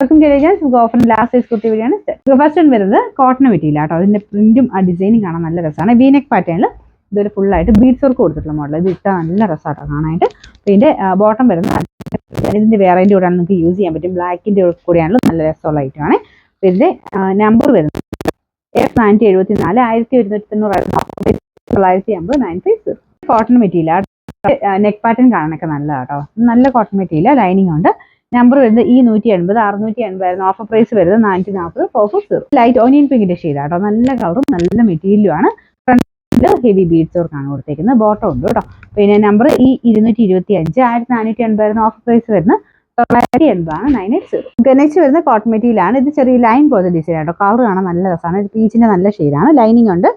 ഓഫറിന് last size kurti വഴിയാണ്. First one വരുന്നത് cotton material കേട്ടോ. അതിന്റെ പ്രിന്റും ആ ഡിസൈനും കാണാൻ നല്ല രസമാണ്. വീനെക്ക് പാറ്റേണിൽ ഇതൊരു ഫുള്ളായിട്ട് ബീഡ്സ് വർക്ക് കൊടുത്തിട്ടുള്ള മോഡൽ. ഇത് ഇട്ടാൽ നല്ല രസമാട്ടോ കാണാനായിട്ട്. ഇതിന്റെ ബോട്ടം വരുന്നത് ഇതിന്റെ വേറെന്റെ കൂടെയാണ് നിങ്ങൾക്ക് യൂസ് ചെയ്യാൻ പറ്റും. ബ്ലാക്കിന്റെ കൂടെയാണല്ലോ നല്ല രസമുള്ള ഐറ്റമാണ്. ഇതിന്റെ നമ്പർ വരുന്നത് F974 1190 950. Cotton material. Neck pattern കാണാനൊക്കെ നല്ല കേട്ടോ. നല്ല കോട്ടൺ മെറ്റീരിയൽ, ലൈനിങ് ഉണ്ട്. നമ്പർ വരുന്നത് E180 680 ആയിരുന്നു. ഓഫർ പ്രൈസ് വരുന്നത് 440 440. ലൈറ്റ് ഓനിയൻ പിങ്കിന്റെ ഷെയ്ഡ് കേട്ടോ. നല്ല കളറും നല്ല മെറ്റീരിയലും ആണ്. ഫ്രണ്ടിൽ ഹെവി ബീഡ്സ് വർക്കാണ് കൊടുത്തേക്കുന്നത്. ബോട്ടം ഉണ്ട് കേട്ടോ. പിന്നെ നമ്പർ E225 1480 ആയിരുന്നു. ഓഫർ പ്രൈസ് വരുന്നത് 980 ആണ് 980. നെക്സ്റ്റ് വരുന്നത് കോട്ടൺ മെറ്റീരിയൽ ആണ്. ഇത് ചെറിയ ലൈൻ പോലത്തെ ഡിസൈൻ കേട്ടോ. കളർ കാണാൻ നല്ല രസമാണ്. പീച്ചിന്റെ നല്ല ഷെയ്ഡാണ്. ലൈനിങ് ഉണ്ട്.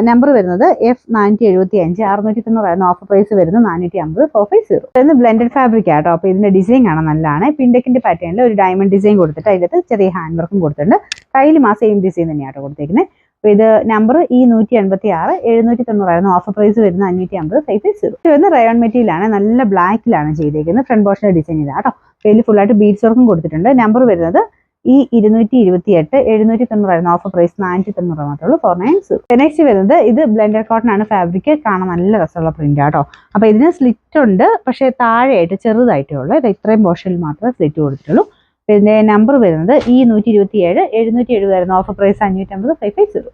നമ്പർ വരുന്നത് F975 690 ആയിരുന്നു. ഓഫർ പ്രൈസ് വരുന്നത് 450 450. ബ്ലെൻഡഡ് ഫാബ്രിക് ആട്ടോ. അപ്പോൾ ഇതിന്റെ ഡിസൈൻ കാണാൻ നല്ലതാണ്. പിൻഡക്കിന്റെ പാറ്റേണിൽ ഒരു ഡയമണ്ട് ഡിസൈൻ കൊടുത്തിട്ട് അതിനകത്ത് ചെറിയ ഹാൻഡ് വർക്കും കൊടുത്തിട്ടുണ്ട്. കയ്യിലും ആ സെയിം ഡിസൈൻ തന്നെയാട്ടോ കൊടുത്തേക്കുന്നത്. അപ്പോൾ ഇത് നമ്പർ E186 790 ആയിരുന്നു. ഓഫർ പ്രൈസ് വരുന്നത് 550 550. ഇത് വരുന്ന റയോൺ മെറ്റീരിയൽ ആണ്. നല്ല ബ്ലാക്കിലാണ് ചെയ്തേക്കുന്നത്. ഫ്രണ്ട് പോർഷന്റെ ഡിസൈൻ ഇതാട്ടോ. ഇതിൽ ഫുള്ളായിട്ട് ബീഡ്സ് വർക്കും കൊടുത്തിട്ടുണ്ട്. നമ്പർ വരുന്നത് E228 790 ആയിരുന്നു. ഓഫർ പ്രൈസ് 490 മാത്രമേ ഉള്ളൂ 490. നെക്സ്റ്റ് വരുന്നത് ഇത് ബ്ലെൻഡഡ് കോട്ടൺ ആണ്. ഫാബ്രിക് കാണാൻ നല്ല രസമുള്ള പ്രിന്റ് ആട്ടോ. അപ്പോൾ ഇതിന് സ്ലിറ്റ് ഉണ്ട്, പക്ഷേ താഴെയായിട്ട് ചെറുതായിട്ടേ ഉള്ളൂ. ഇത് ഇത്രയും പോർഷനിൽ മാത്രമേ സ്ലിറ്റ് കൊടുത്തിട്ടുള്ളൂ. ഇതിന്റെ നമ്പർ വരുന്നത് E127 770 ആയിരുന്നു. Offer price 550 550.